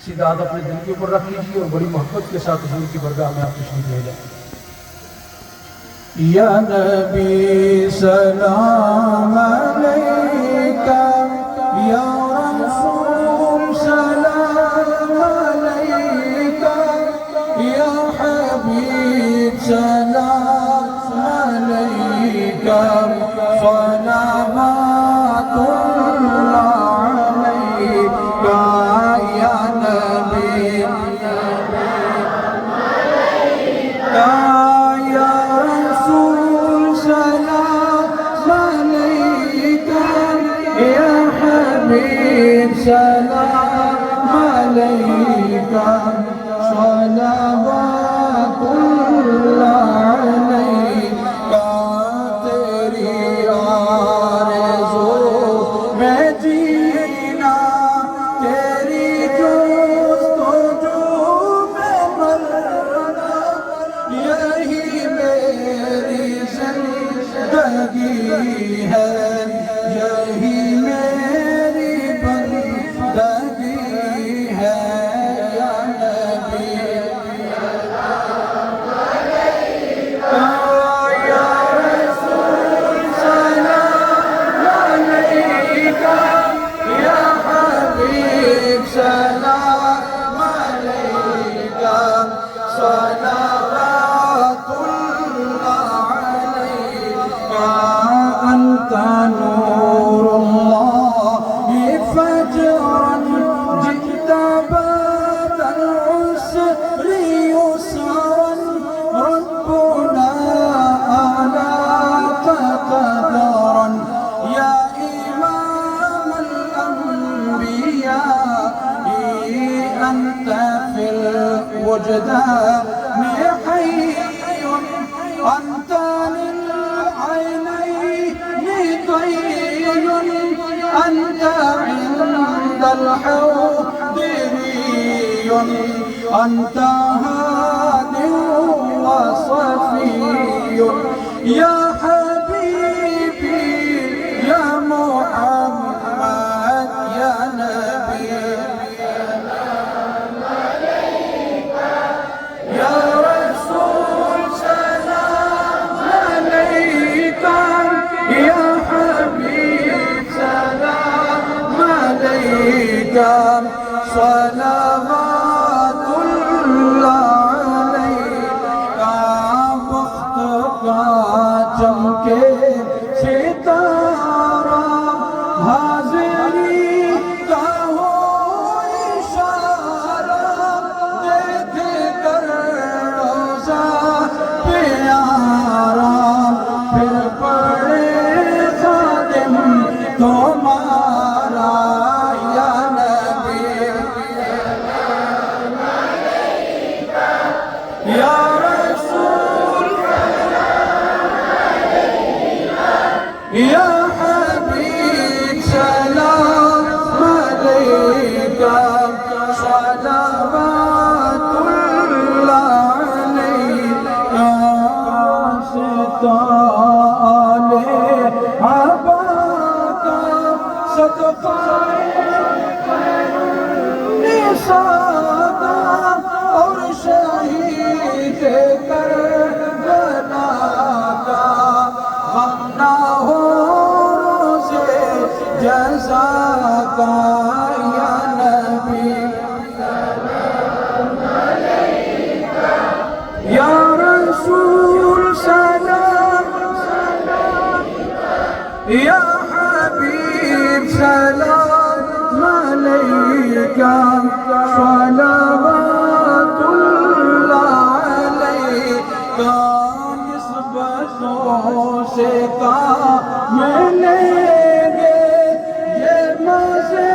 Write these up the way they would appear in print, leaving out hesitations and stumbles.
सीधा हाथ अपने दिल के ऊपर रख लीजिए और बड़ी मोहब्बत के साथ हुजूर की बरगाह में आप तशरीफ ले जाएं। या नबी सलाम अलैका, या रसूल सलाम अलैका, या हबीब सलाम अलैका, सलावतुल्लाह अलैका, या नबी अलैका, या रसूल सलाम अलैका, या हबीब सलाम अलैका, सलावतुल्लाह अलैका। तेरी आरज़ू में जीना, तेरी जुस्तजू में मरना, यही मेरी ज़िंदगी है, यही मेरी बंदगी है। या नबी या रसूल सलाम अलैका, या हबीब सलाम अलैका, सलावतुल्लाह अलैका। अंत नूरुल्लाह फजरन जिता बदल उसरी उसरन, रब्बुना आलाक क़दरन, या इमाम अल-अंबिया, अंत फिल वजदानि हय्युन, अंत लिल ऐनैनि क़य्युन, अंत इंदल हौदि रियुन, अंत हादिन व सफ़ियुन, या हबीबी या मुहम्मद, या नबी या रसूल सलाम अलैका, या हबीब सलाम अलैका, सलावतुल्लाह अलैका। वक्त का चमके सितारा, हाज़िरी का हो इशारा, देख कर रोज़ा प्यारा, फिर पड़े खादिम तुम्हारा। या नबी या रसूल या हबीब सलाम अलैका, सलावतुल्लाह अलैका। सितारे अबा का सदका निसादा, और शहीद करबला का गम ना हो रोज़े जज़ा का। या नबी या रसूल सलाम, या हबीब सलाम अलैका, सलावतुल्लाह अलैका। निस्बतों से काम लेंगे ये मज़े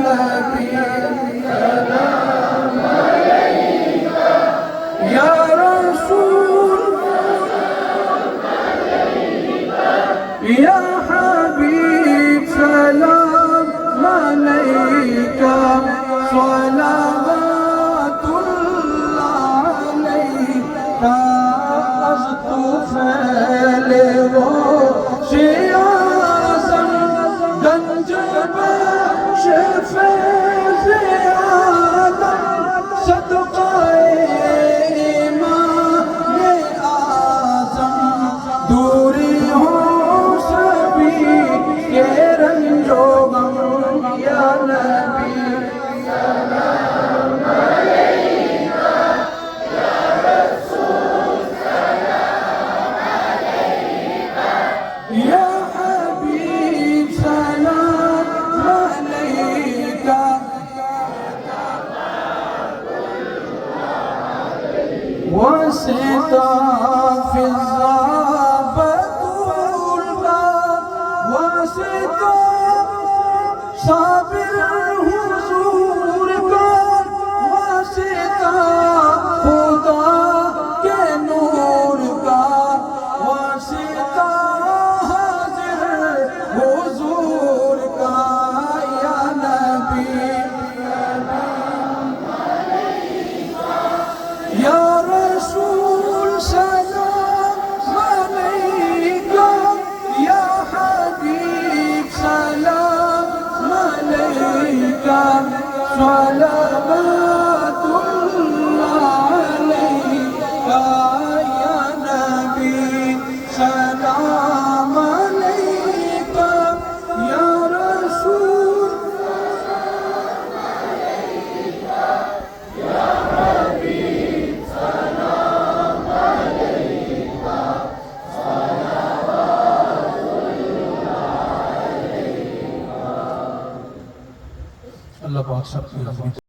नबी सलाम अलैका या रसूल या हबीब सलाम अलैका सलावतुल्लाह अलैका अज़ तू फैले वो शियाज़म गंज बख्श फैज़ आदम सदक़ाए इमाम आज़म दूरी हो सभी के रंजो गम या नबी सलाम अलैका या रसूल सलाम अलैका या हबीब सलाम अलैका वसिता फिज़ा बतूल वसिता साबिर हुजूर का वासिता खुदा के नूर का वासिता हाजिर हुजूर का या नबी सलाम अलैका या रसूल सलाम अलैका या हबीब सलाम अलैका सलावतुल्लाह अलैका या नबी सलाम अलैका या रसूल सलाम अलैका या हबीब सलाम अलैका सलावतुल्लाह अलैका। अल्लाह पाक सबकी